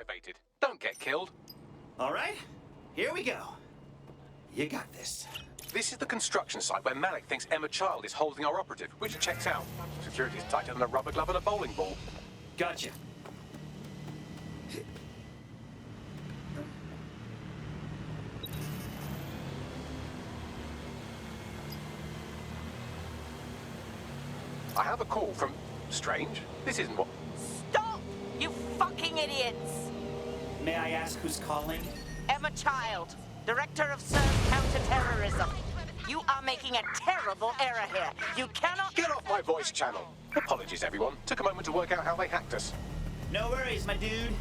activated. Don't get killed. All right, here we go. You got this. This is the construction site where Malik thinks Emma Child is holding our operative, which checks out. Security's tighter than a rubber glove and a bowling ball. Gotcha. I have a call from... Strange. This isn't what... Stop! You fucking idiots! May I ask who's calling? Emma Child, Director of CERN Counterterrorism. You are making a terrible error here. You cannot... Get off my voice channel! Apologies, everyone. Took a moment to work out how they hacked us. No worries, my dude.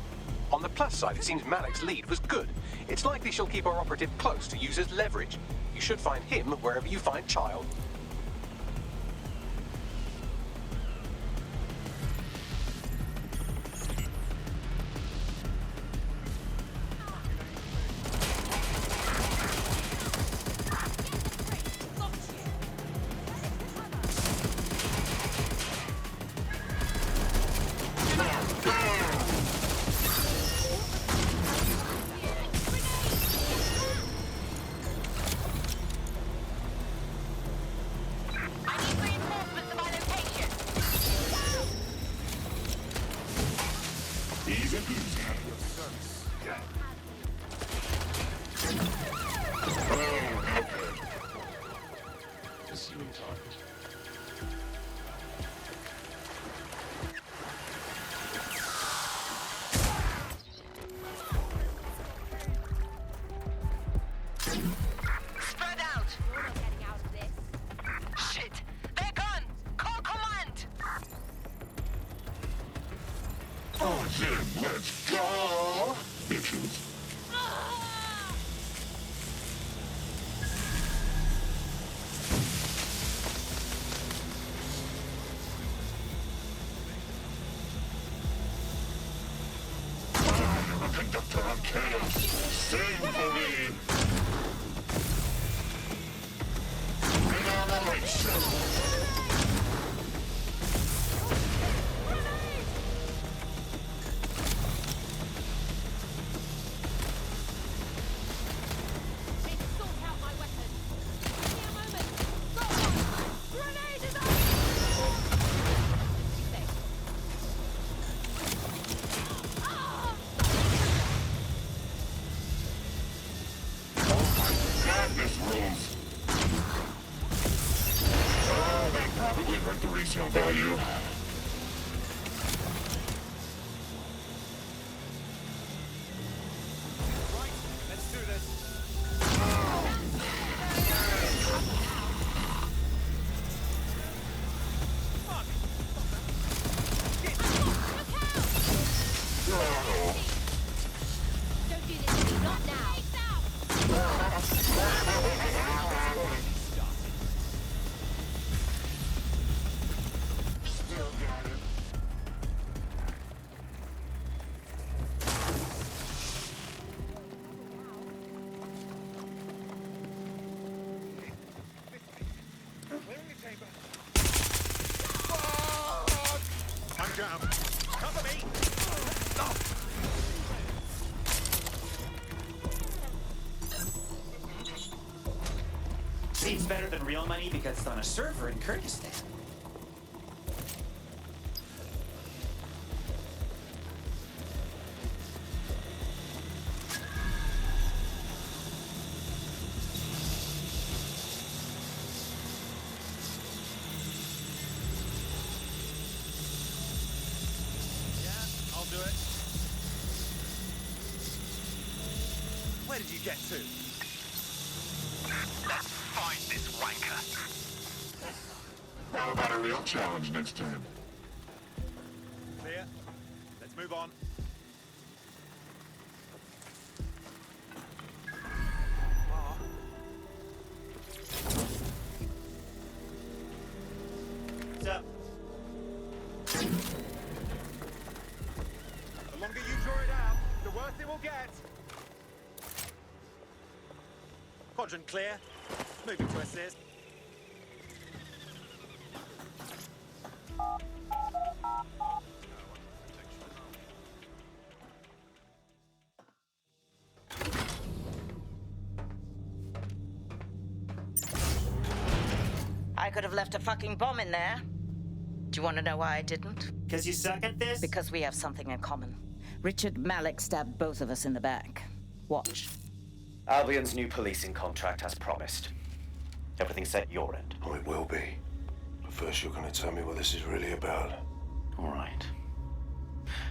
On the plus side, it seems Malik's lead was good. It's likely she'll keep our operative close to use as leverage. You should find him wherever you find Child. Spread out! You're not getting out of this. Shit! They're gone! Call command! Oh, then let's go, bitches. I am a conductor of chaos. Sing for me. Annihilation. Need to sort out my weapon. Give me a moment. Got one. Grenade is out. Safe. Ah! Madness rules. Oh, they probably hurt the resale value. Let's do this. Don't do this to me. Not now. I'm down. Cover me! Seems better than real money because it's on a server in Kyrgyzstan. Yeah, I'll do it. Where did you get to? Let's find this wanker. How about a real challenge next time? Clear. Let's move on. What's up? The longer you draw it out, the worse it will get. Quadrant clear. Moving to assist. I could have left a fucking bomb in there. Do you want to know why I didn't? Because you suck at this? Because we have something in common. Richard Malik stabbed both of us in the back. Watch. Albion's new policing contract as promised. Everything set at your end. Oh, it will be. But first you're going to tell me what this is really about. All right.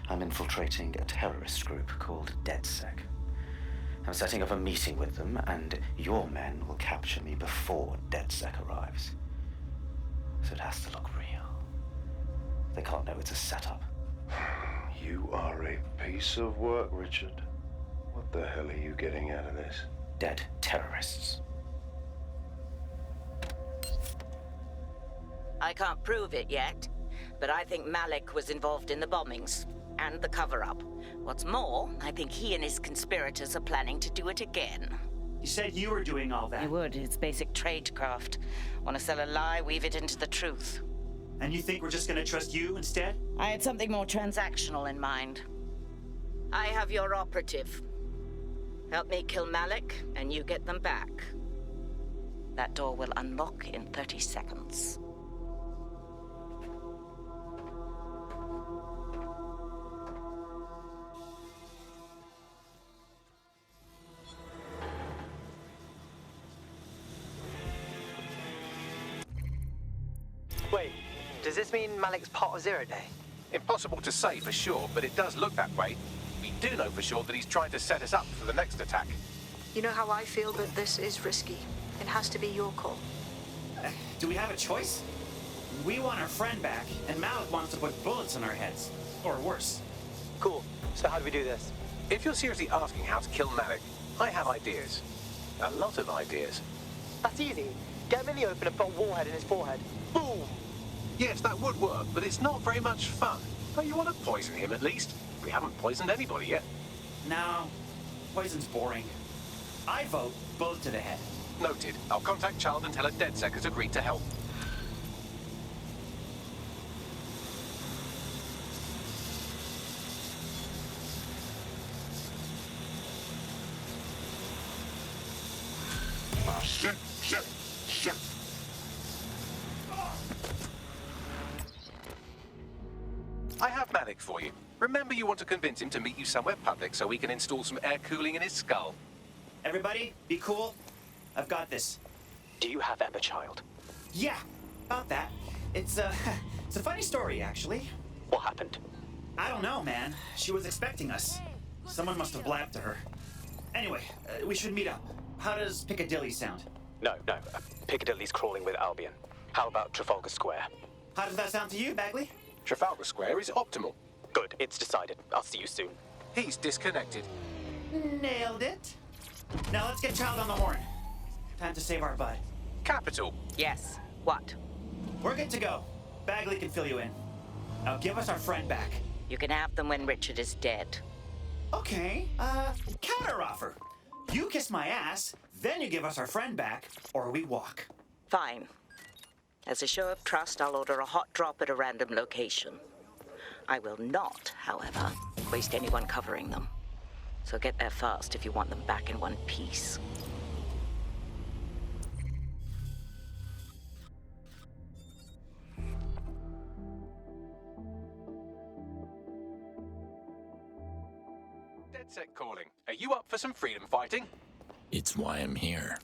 I'm infiltrating a terrorist group called DedSec. I'm setting up a meeting with them, and your men will capture me before DedSec arrives. So it has to look real. They can't know it's a setup. You are a piece of work, Richard. What the hell are you getting out of this? Dead terrorists. I can't prove it yet, but I think Malik was involved in the bombings and the cover-up. What's more, I think he and his conspirators are planning to do it again. You said you were doing all that. I would. It's basic tradecraft. Want to sell a lie, weave it into the truth. And you think we're just gonna trust you instead? I had something more transactional in mind. I have your operative. Help me kill Malik, and you get them back. That door will unlock in 30 seconds. Wait, does this mean Malik's part of Zero Day? Impossible to say for sure, but it does look that way. We do know for sure that he's trying to set us up for the next attack. You know how I feel, but this is risky. It has to be your call. Do we have a choice? We want our friend back, and Malik wants to put bullets in our heads. Or worse. Cool. So how do we do this? If you're seriously asking how to kill Malik, I have ideas. A lot of ideas. That's easy. Get him in the open and put a warhead in his forehead. Boom! Yes, that would work, but it's not very much fun. Don't you want to poison him at least? We haven't poisoned anybody yet. No, poison's boring. I vote bullet to the head. Noted. I'll contact Child and tell her DedSec has agreed to help. Shit, shit, shit. I have Malik for you. Remember, you want to convince him to meet you somewhere public so we can install some air cooling in his skull. Everybody, be cool. I've got this. Do you have Emma Child? Yeah, about that. It's a funny story, actually. What happened? I don't know, man. She was expecting us. Someone must have blabbed to her. Anyway, we should meet up. How does Piccadilly sound? No. Piccadilly's crawling with Albion. How about Trafalgar Square? How does that sound to you, Bagley? Trafalgar Square is optimal. Good, it's decided. I'll see you soon. He's disconnected. Nailed it. Now let's get Child on the horn. Time to save our bud. Capital. Yes. What? We're good to go. Bagley can fill you in. Now give us our friend back. You can have them when Richard is dead. Okay, counteroffer. You kiss my ass, then you give us our friend back, or we walk. Fine. As a show of trust, I'll order a hot drop at a random location. I will not, however, waste anyone covering them. So get there fast if you want them back in one piece. DedSec calling. Are you up for some freedom fighting? It's why I'm here.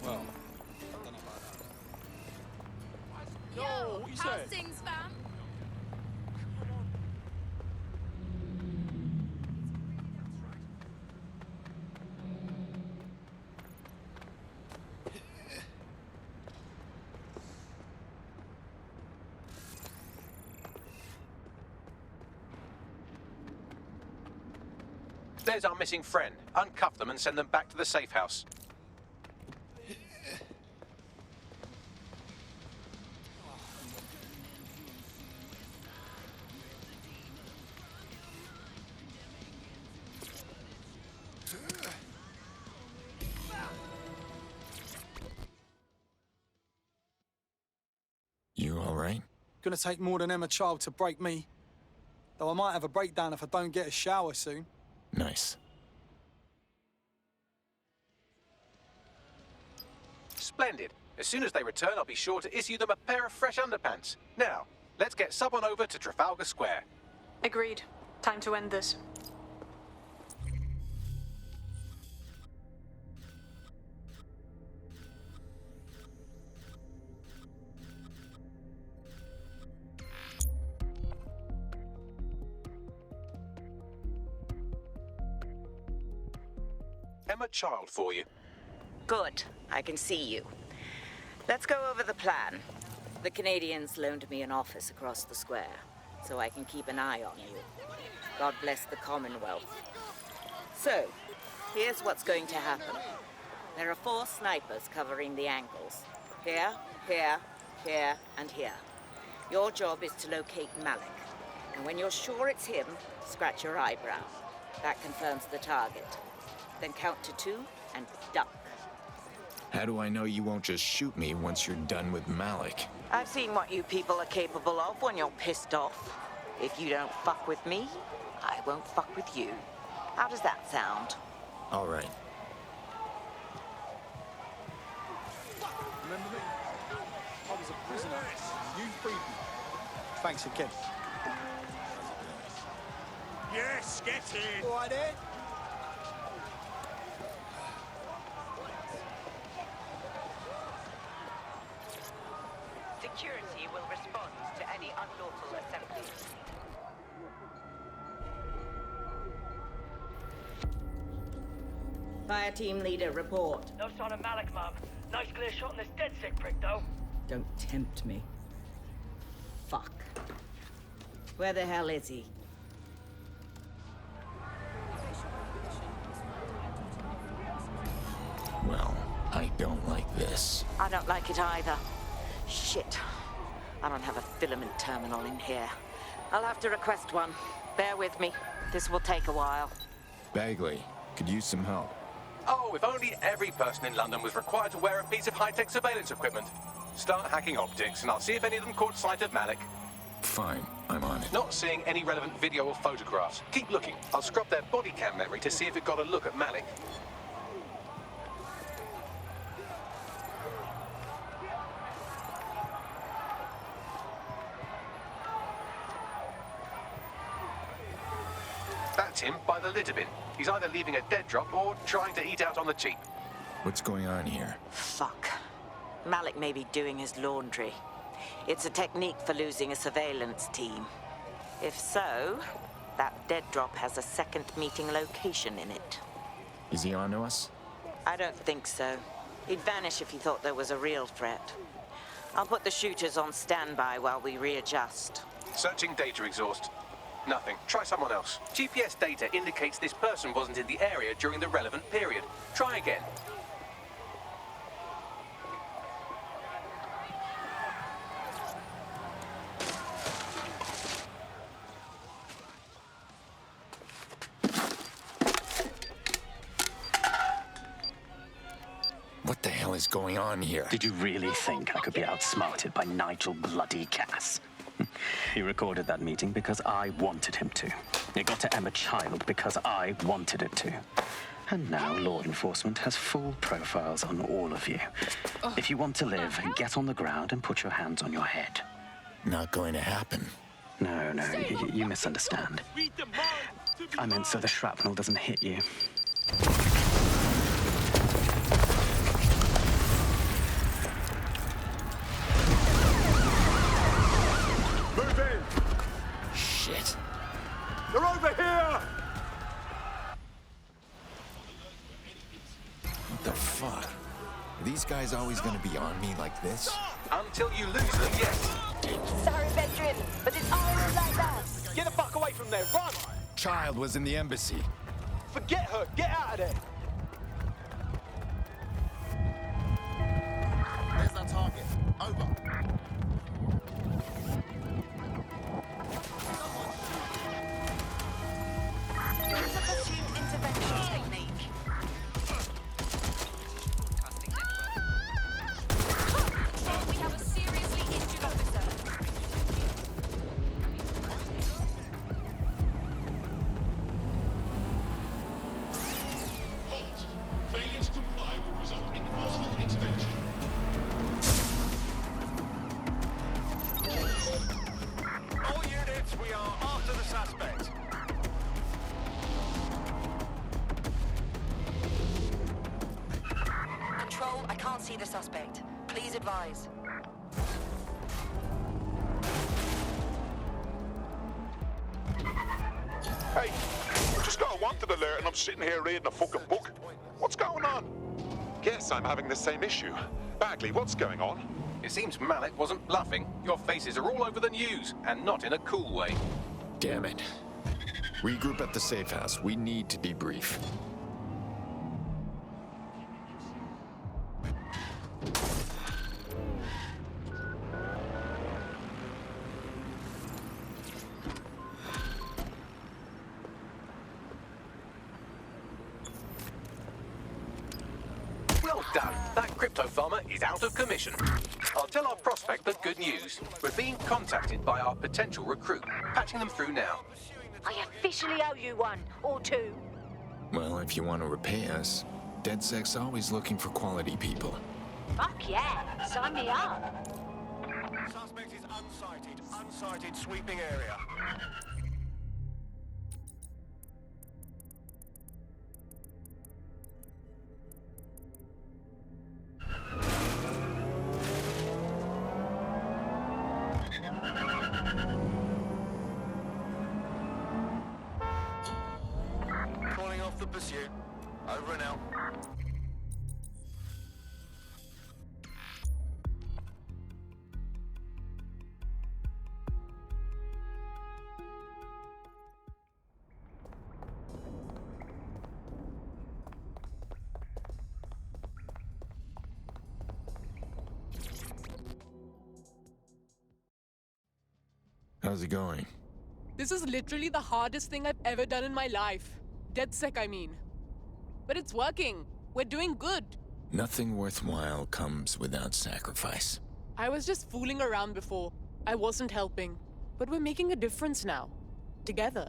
Well, Yo, how's things, fam? There's our missing friend. Uncuff them and send them back to the safe house. gonna take more than Emma Child to break me. Though I might have a breakdown if I don't get a shower soon. Nice. Splendid. As soon as they return, I'll be sure to issue them a pair of fresh underpants. Now, let's get Sub on over to Trafalgar Square. Agreed. Time to end this. Emma Child for you. Good. I can see you. Let's go over the plan. The Canadians loaned me an office across the square, so I can keep an eye on you. God bless the Commonwealth. So, here's what's going to happen. There are 4 snipers covering the angles. Here, here, here, and here. Your job is to locate Malik. And when you're sure it's him, scratch your eyebrow. That confirms the target. Then count to 2 and duck. How do I know you won't just shoot me once you're done with Malik? I've seen what you people are capable of when you're pissed off. If you don't fuck with me, I won't fuck with you. How does that sound? All right. Remember me? I was a prisoner. You freed me. Thanks again. Yes, get in. All right, Ed? Security will respond to any unlawful assembly. Fire team leader, report. No sign of Malik, Mum. Nice clear shot on this DedSec prick, though. Don't tempt me. Fuck. Where the hell is he? Well, I don't like this. I don't like it either. Shit. I don't have a filament terminal in here. I'll have to request one. Bear with me. This will take a while. Bagley, could use some help. Oh, if only every person in London was required to wear a piece of high-tech surveillance equipment. Start hacking optics, and I'll see if any of them caught sight of Malik. Fine, I'm on it. Not seeing any relevant video or photographs. Keep looking. I'll scrub their body cam memory to see if it got a look at Malik. That's him by the litter bin. He's either leaving a dead drop or trying to eat out on the cheap. What's going on here? Fuck. Malik may be doing his laundry. It's a technique for losing a surveillance team. If so, that dead drop has a second meeting location in it. Is he onto us? I don't think so. He'd vanish if he thought there was a real threat. I'll put the shooters on standby while we readjust. Searching data exhaust. Nothing. Try someone else. GPS data indicates this person wasn't in the area during the relevant period. Try again. What the hell is going on here? Did you really think I could be outsmarted by Nigel bloody Cass? He recorded that meeting because I wanted him to. It got to Emma Child because I wanted it to. And now law enforcement has full profiles on all of you. If you want to live, get on the ground and put your hands on your head. Not going to happen. No, you misunderstand. I meant so the shrapnel doesn't hit you. Move in! Shit. They're over here! What the fuck? Are these guys always gonna be on me like this? Until you lose them, yes. Sorry, Bedrin, but it's always like that. Get the fuck away from there, run! Child was in the embassy. Forget her, get out of there! Where's that target? Over. Use a pursuit intervention technique. We have a seriously injured officer. suspect. Please advise. Hey, I just got a wanted alert and I'm sitting here reading a fucking book. What's going on? Guess I'm having the same issue. Bagley, what's going on? It seems Malik wasn't bluffing. Your faces are all over the news, and not in a cool way. Damn it. Regroup at the safe house. We need to debrief. Well done. That crypto farmer is out of commission. I'll tell our prospect the good news. We're being contacted by our potential recruit. Patching them through now. I officially owe you one, or two. Well, if you want to repay us, DedSec's always looking for quality people. Fuck yeah, sign me up. Suspect is unsighted. Unsighted sweeping area. Calling off the pursuit. Over and out. How's it going? This is literally the hardest thing I've ever done in my life. DedSec, I mean. But it's working. We're doing good. Nothing worthwhile comes without sacrifice. I was just fooling around before. I wasn't helping. But we're making a difference now. Together.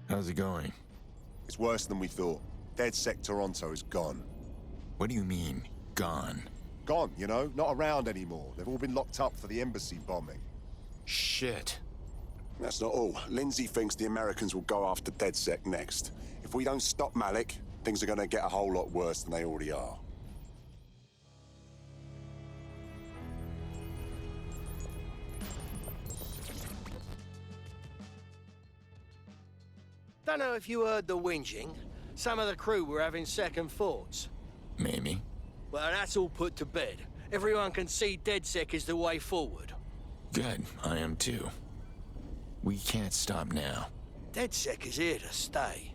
How's it going? It's worse than we thought. DedSec Toronto is gone. What do you mean, gone? Gone, you know? Not around anymore. They've all been locked up for the embassy bombing. Shit. That's not all. Lindsay thinks the Americans will go after DedSec next. If we don't stop Malik, things are gonna get a whole lot worse than they already are. Don't know if you heard the whinging. Some of the crew were having second thoughts. Maybe. Well, that's all put to bed. Everyone can see DedSec is the way forward. Good, I am too. We can't stop now. DedSec is here to stay.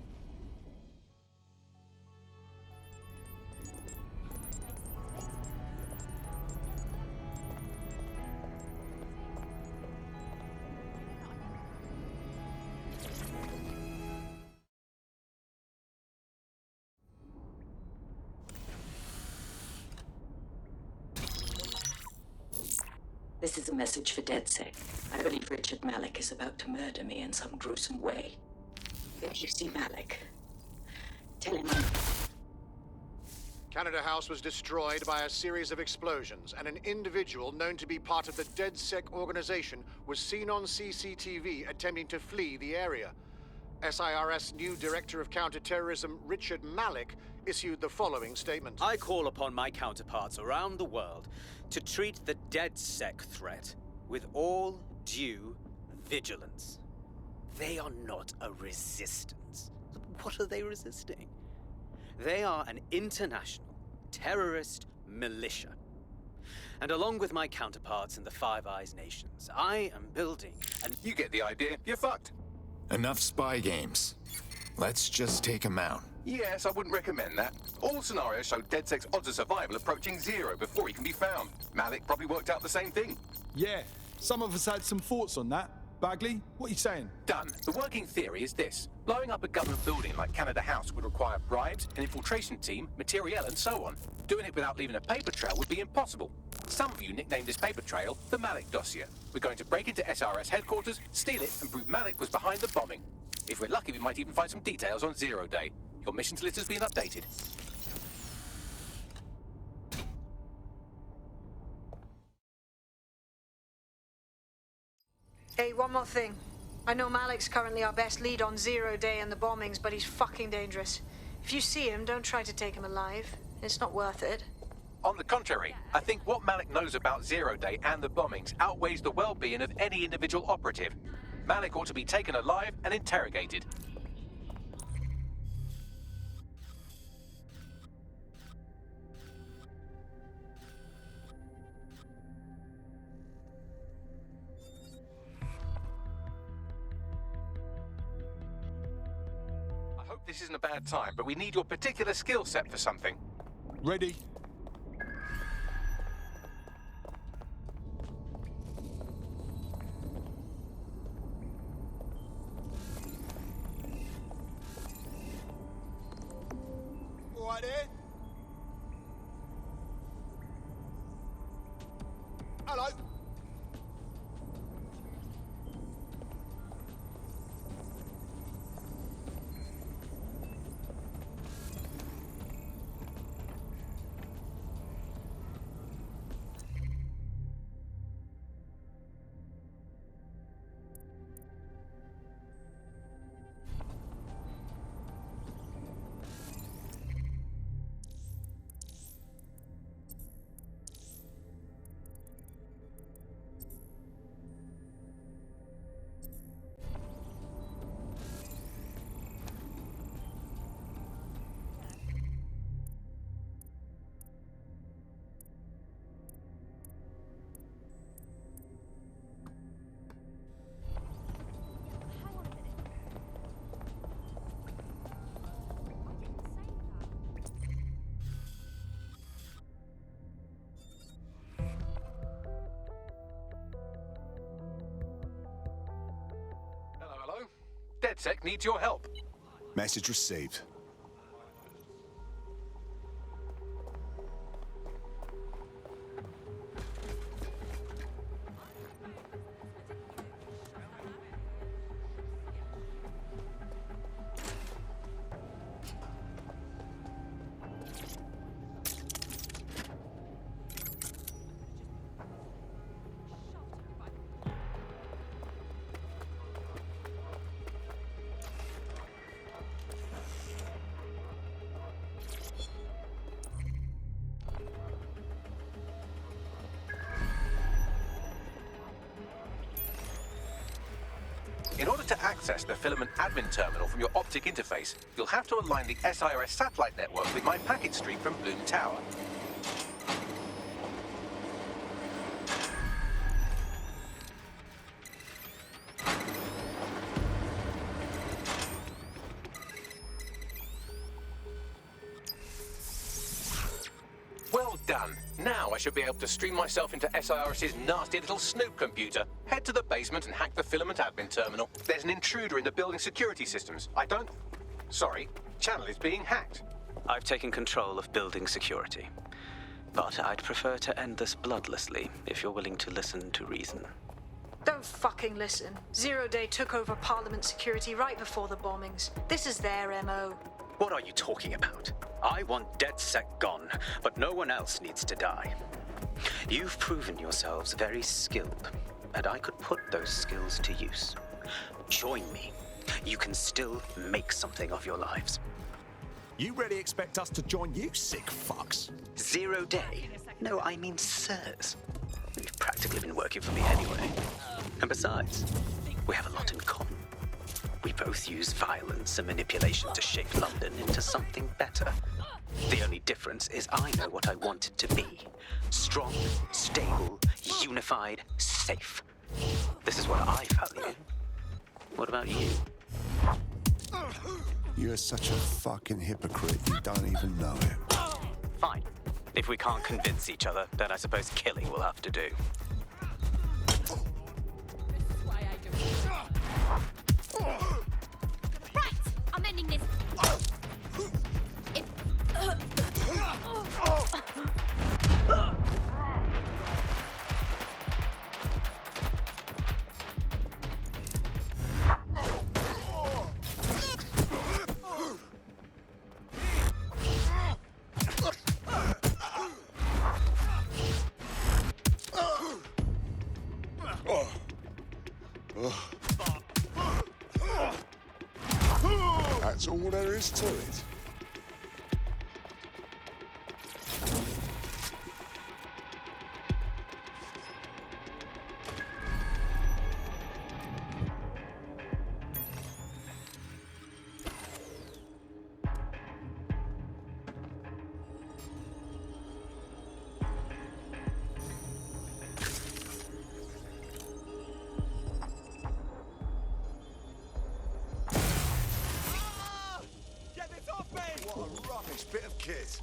This is a message for DedSec. I believe Richard Malik is about to murder me in some gruesome way. If you see Malik, tell him Canada House was destroyed by a series of explosions, and an individual known to be part of the DedSec organization was seen on CCTV attempting to flee the area. SIRS new Director of Counterterrorism Richard Malik issued the following statement. I call upon my counterparts around the world to treat the DedSec threat with all due vigilance. They are not a resistance. What are they resisting? They are an international terrorist militia. And along with my counterparts in the Five Eyes nations, I am building an... You get the idea. You're fucked. Enough spy games. Let's just take him out. Yes, I wouldn't recommend that. All scenarios show DedSec's odds of survival approaching zero before he can be found. Malik probably worked out the same thing. Yeah, some of us had some thoughts on that. Bagley, what are you saying? Done. The working theory is this. Blowing up a government building like Canada House would require bribes, an infiltration team, materiel, and so on. Doing it without leaving a paper trail would be impossible. Some of you nicknamed this paper trail the Malik dossier. We're going to break into SRS headquarters, steal it, and prove Malik was behind the bombing. If we're lucky, we might even find some details on Zero Day. Your missions list has been updated. One more thing. I know Malik's currently our best lead on Zero Day and the bombings, but he's fucking dangerous. If you see him, don't try to take him alive. It's not worth it. On the contrary, I think what Malik knows about Zero Day and the bombings outweighs the well-being of any individual operative. Malik ought to be taken alive and interrogated. I hope this isn't a bad time, but we need your particular skill set for something. Ready? All right there? Hello? Hello? DedSec needs your help. Message received. In order to access the filament admin terminal from your optic interface, you'll have to align the SIRS satellite network with my packet stream from Bloom Tower. Well done. Now I should be able to stream myself into SIRS's nasty little snoop computer. Head to the basement and hack the filament admin terminal. There's an intruder in the building security systems. Sorry, channel is being hacked. I've taken control of building security. But I'd prefer to end this bloodlessly if you're willing to listen to reason. Don't fucking listen. Zero Day took over Parliament security right before the bombings. This is their MO. What are you talking about? I want DedSec gone, but no one else needs to die. You've proven yourselves very skilled, and I could put those skills to use. Join me. You can still make something of your lives. You really expect us to join you, sick fucks? Zero Day? No, I mean sirs. You've practically been working for me anyway. And besides, we have a lot in common. We both use violence and manipulation to shape London into something better. The only difference is I know what I want it to be. Strong, stable, unified, safe. This is what I value. What about you? You're such a fucking hypocrite, you don't even know it. Fine. If we can't convince each other, then I suppose killing will have to do. Right! I'm ending this. is to it. What a rubbish bit of kit.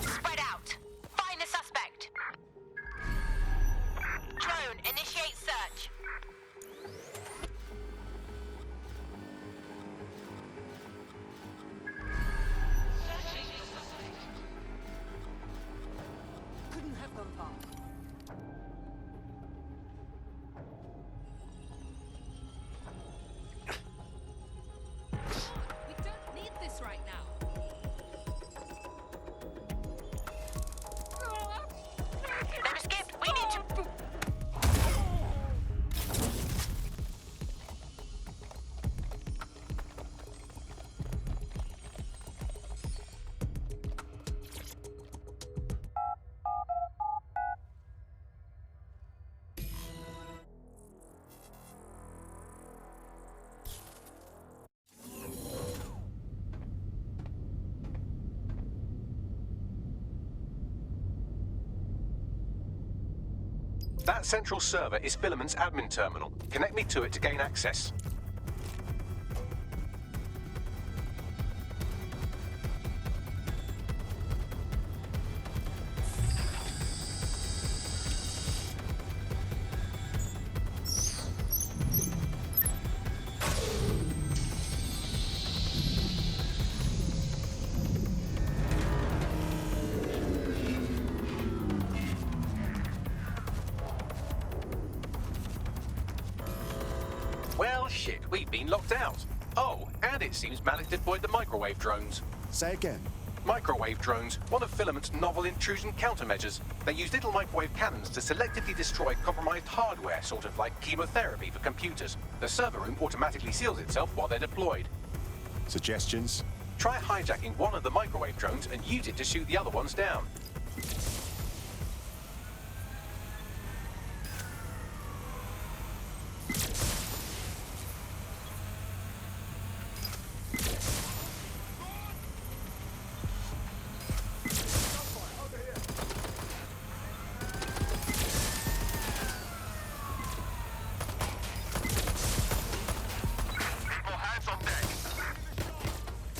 Spread out. Find the suspect. Drone, initiate search. Couldn't have gone far. We don't need this right now. They've escaped. We need to... That central server is Filament's admin terminal. Connect me to it to gain access. Well, shit, we've been locked out. Oh, and it seems Malik deployed the microwave drones. Say again. Microwave drones, one of Filament's novel intrusion countermeasures. They use little microwave cannons to selectively destroy compromised hardware, sort of like chemotherapy for computers. The server room automatically seals itself while they're deployed. Suggestions? Try hijacking one of the microwave drones and use it to shoot the other ones down.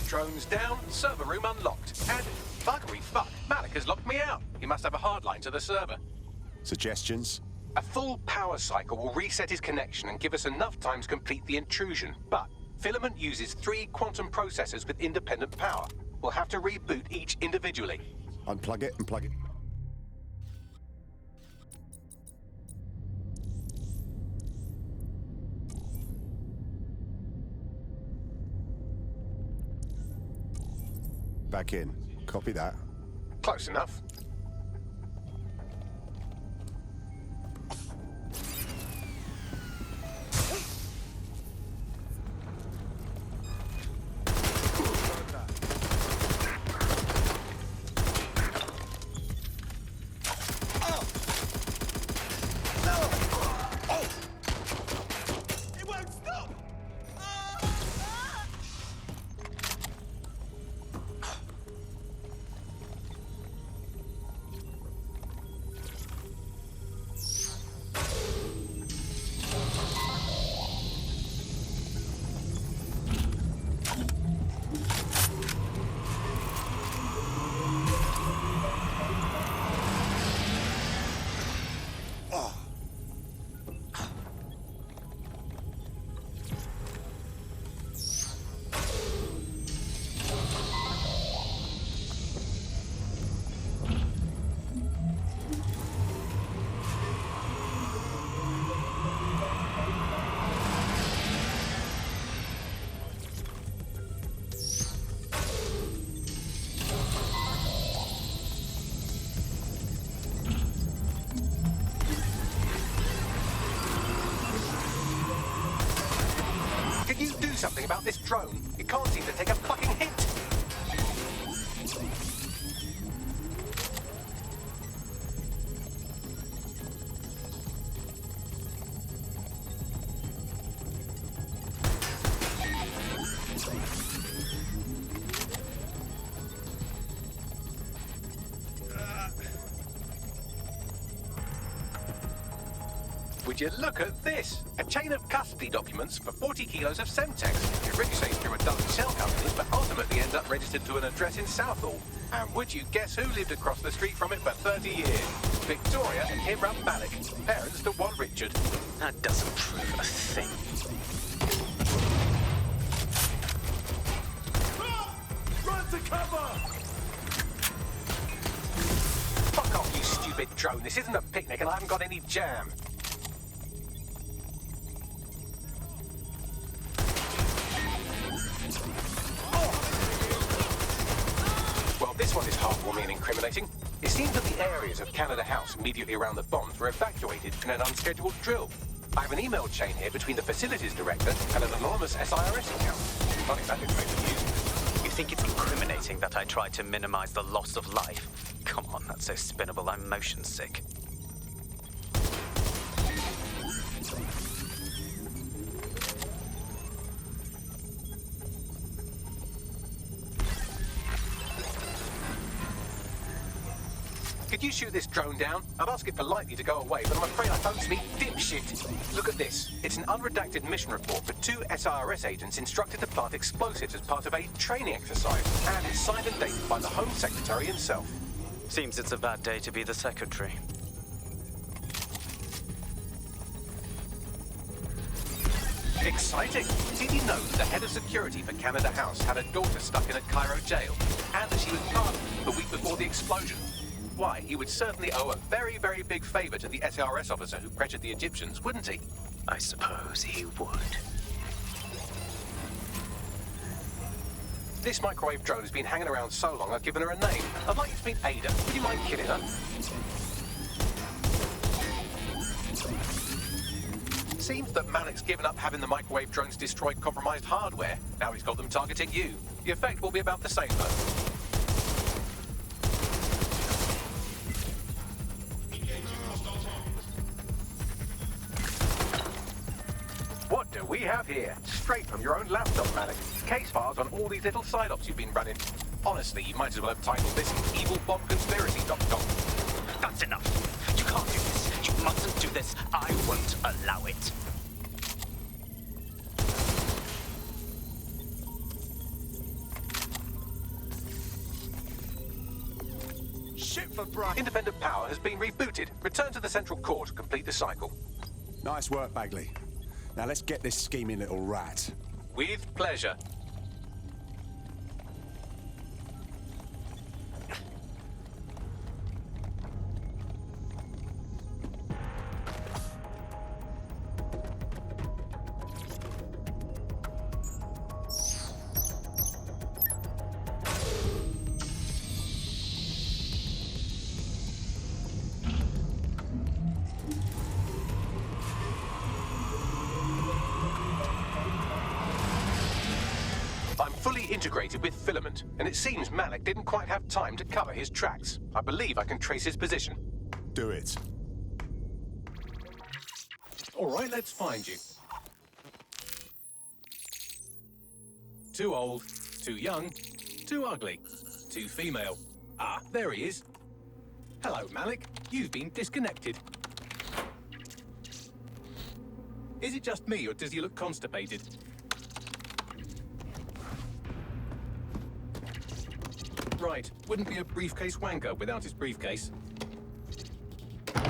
Drones down, server room unlocked. And buggery fuck, Malik has locked me out. He must have a hard line to the server. Suggestions? A full power cycle will reset his connection and give us enough time to complete the intrusion. But Filament uses 3 quantum processors with independent power. We'll have to reboot each individually. Unplug it and plug it. Back in. Copy that. Close enough. something about this drone. It can't seem to take a fucking hint. Would you look at this? A chain of custody documents for 40 kilos of Semtex. It ricochets through a dozen shell companies, but ultimately ends up registered to an address in Southall. And would you guess who lived across the street from it for 30 years? Victoria and Hiram Malik, parents to one Richard. That doesn't prove a thing. Run to cover! Fuck off, you stupid drone. This isn't a picnic and I haven't got any jam. This one is heartwarming and incriminating. It seems that the areas of Canada House immediately around the bombs were evacuated in an unscheduled drill. I have an email chain here between the facilities director and an anonymous SIRS account. Not exactly the most news. You think it's incriminating that I tried to minimize the loss of life? Come on, that's so spinnable, I'm motion sick. Could you shoot this drone down? I'd ask it politely to go away, but I'm afraid I don't speak dipshit. Look at this. It's an unredacted mission report for 2 SIRS agents instructed to plant explosives as part of a training exercise, and it's signed and dated by the Home Secretary himself. Seems it's a bad day to be the secretary. Exciting! Did you know that the head of security for Canada House had a daughter stuck in a Cairo jail, and that she was pardoned the week before the explosion? Why, he would certainly owe a very, very big favor to the SRS officer who pressured the Egyptians, wouldn't he? I suppose he would. This microwave drone has been hanging around so long I've given her a name. I'd like you to meet Ada. Would you mind killing her? Seems that Malik's given up having the microwave drones destroy compromised hardware. Now he's got them targeting you. The effect will be about the same, though. What do we have here? Straight from your own laptop, Malik. Case files on all these little side ops you've been running. Honestly, you might as well have titled this evilbombconspiracy.com. That's enough. You can't do this. You mustn't do this. I won't allow it. Shit for Brian. Independent power has been rebooted. Return to the central core to complete the cycle. Nice work, Bagley. Now let's get this scheming little rat. With pleasure. Integrated with Filament, and it seems Malik didn't quite have time to cover his tracks. I believe I can trace his position. Do it. All right, let's find you. Too old, too young, too ugly, too female. Ah, there he is. Hello, Malik. You've been disconnected. Is it just me, or does he look constipated? Right, wouldn't be a briefcase wanker without his briefcase.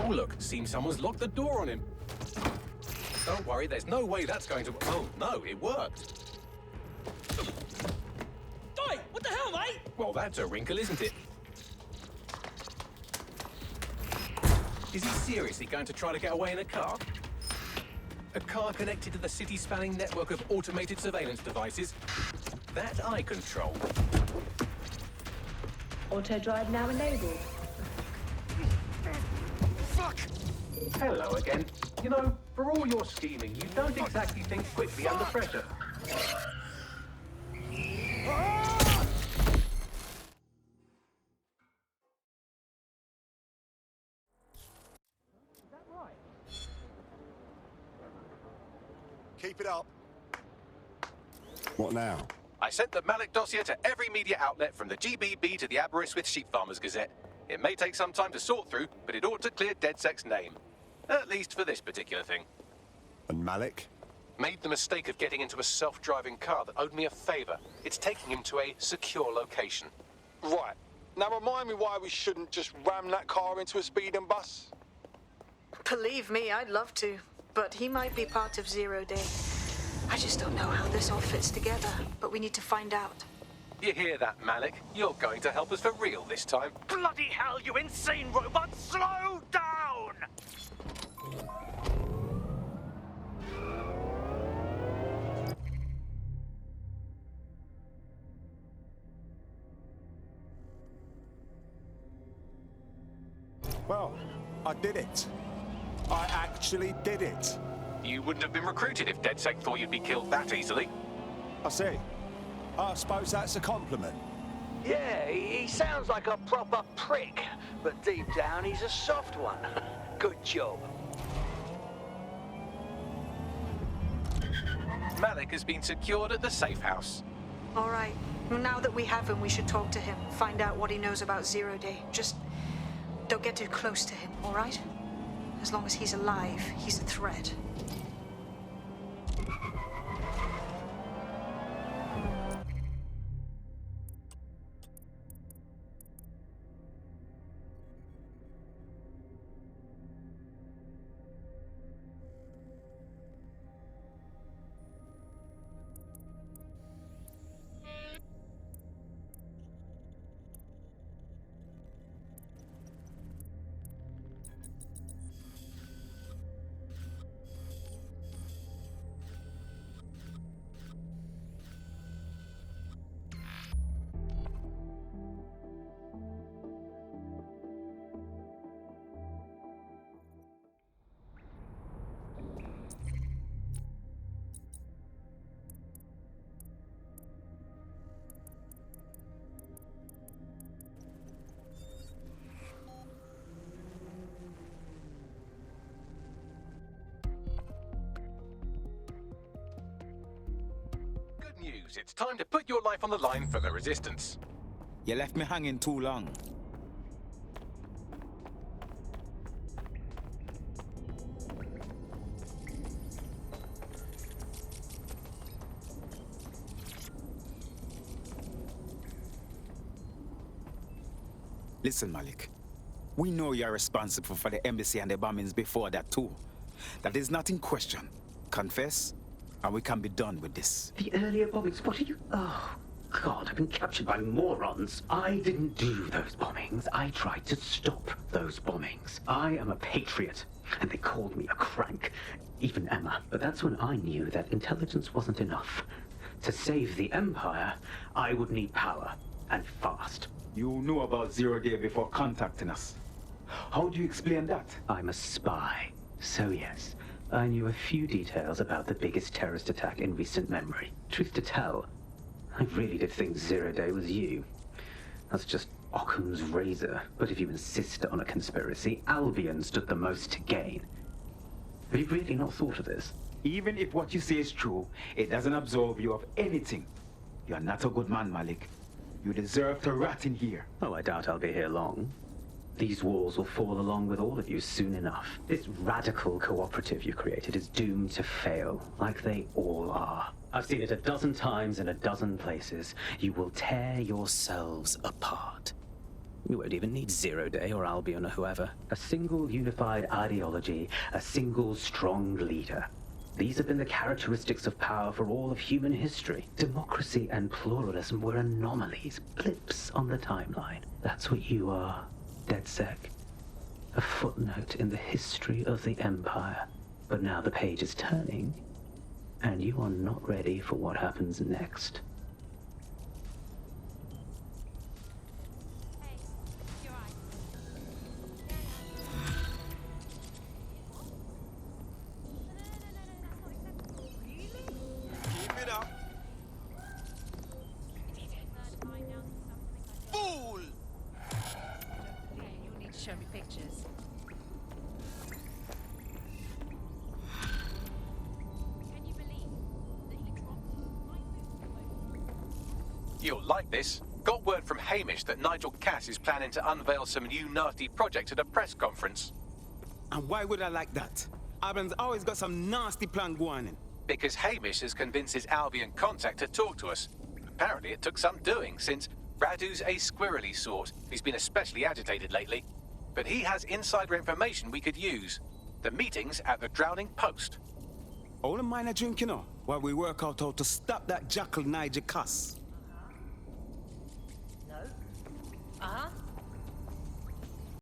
Oh look, seems someone's locked the door on him. Don't worry, there's no way that's going to... Oh no, it worked. Oi, what the hell, mate? Well, that's a wrinkle, isn't it? Is he seriously going to try to get away in a car? A car connected to the city-spanning network of automated surveillance devices? That I control. Auto drive now enabled. Fuck! Hello again. You know, For all your scheming, you don't exactly think quickly under pressure. Keep it up. What now? I sent the Malik dossier to every media outlet from the GBB to the Aberystwyth Sheep Farmers Gazette. It may take some time to sort through, but it ought to clear DedSec's name. At least for this particular thing. And Malik? Made the mistake of getting into a self-driving car that owed me a favor. It's taking him to a secure location. Right. Now remind me why we shouldn't just ram that car into a speeding bus. Believe me, I'd love to. But he might be part of Zero Day. I just don't know how this all fits together, but we need to find out. You hear that, Malik? You're going to help us for real this time. Bloody hell, you insane robot! Slow down! Well, I did it. I actually did it. You wouldn't have been recruited if DedSec thought you'd be killed that easily. I see. I suppose that's a compliment. Yeah, he sounds like a proper prick, but deep down he's a soft one. Good job. Malik has been secured at the safe house. All right. Now that we have him, we should talk to him. Find out what he knows about Zero Day. Just don't get too close to him, all right? As long as he's alive, he's a threat. News. It's time to put your life on the line for the Resistance. You left me hanging too long. Listen, Malik. We know you're responsible for the embassy and the bombings before that too. That is not in question. Confess, and we can be done with this. The earlier bombings, what are you... Oh, God, I've been captured by morons. I didn't do those bombings. I tried to stop those bombings. I am a patriot, and they called me a crank. Even Emma. But that's when I knew that intelligence wasn't enough. To save the Empire, I would need power, and fast. You knew about Zero Day before contacting us. How do you explain that? I'm a spy, so yes. I knew a few details about the biggest terrorist attack in recent memory. Truth to tell, I really did think Zero Day was you. That's just Occam's razor. But if you insist on a conspiracy, Albion stood the most to gain. Have you really not thought of this? Even if what you say is true, it doesn't absolve you of anything. You're not a good man, Malik. You deserve to rot in here. Oh, I doubt I'll be here long. These walls will fall along with all of you soon enough. This radical cooperative you created is doomed to fail, like they all are. I've seen it a dozen times in a dozen places. You will tear yourselves apart. You won't even need Zero Day or Albion or whoever. A single unified ideology, a single strong leader. These have been the characteristics of power for all of human history. Democracy and pluralism were anomalies, blips on the timeline. That's what you are. DedSec. A footnote in the history of the Empire. But now the page is turning, and you are not ready for what happens next. pictures. Can you believe that he dropped my You'll like this. Got word from Hamish that Nigel Cass is planning to unveil some new nasty project at a press conference. And why would I like that? Abrams always got some nasty plan going in. Because Hamish has convinced his Albion contact to talk to us. Apparently it took some doing, since Radu's a squirrely sort. He's been especially agitated lately. But he has insider information we could use. The meeting's at the Drowning Post. All of mine are drinking now, while we work out how to stop that jackal Nigel Cass. No. Uh-huh.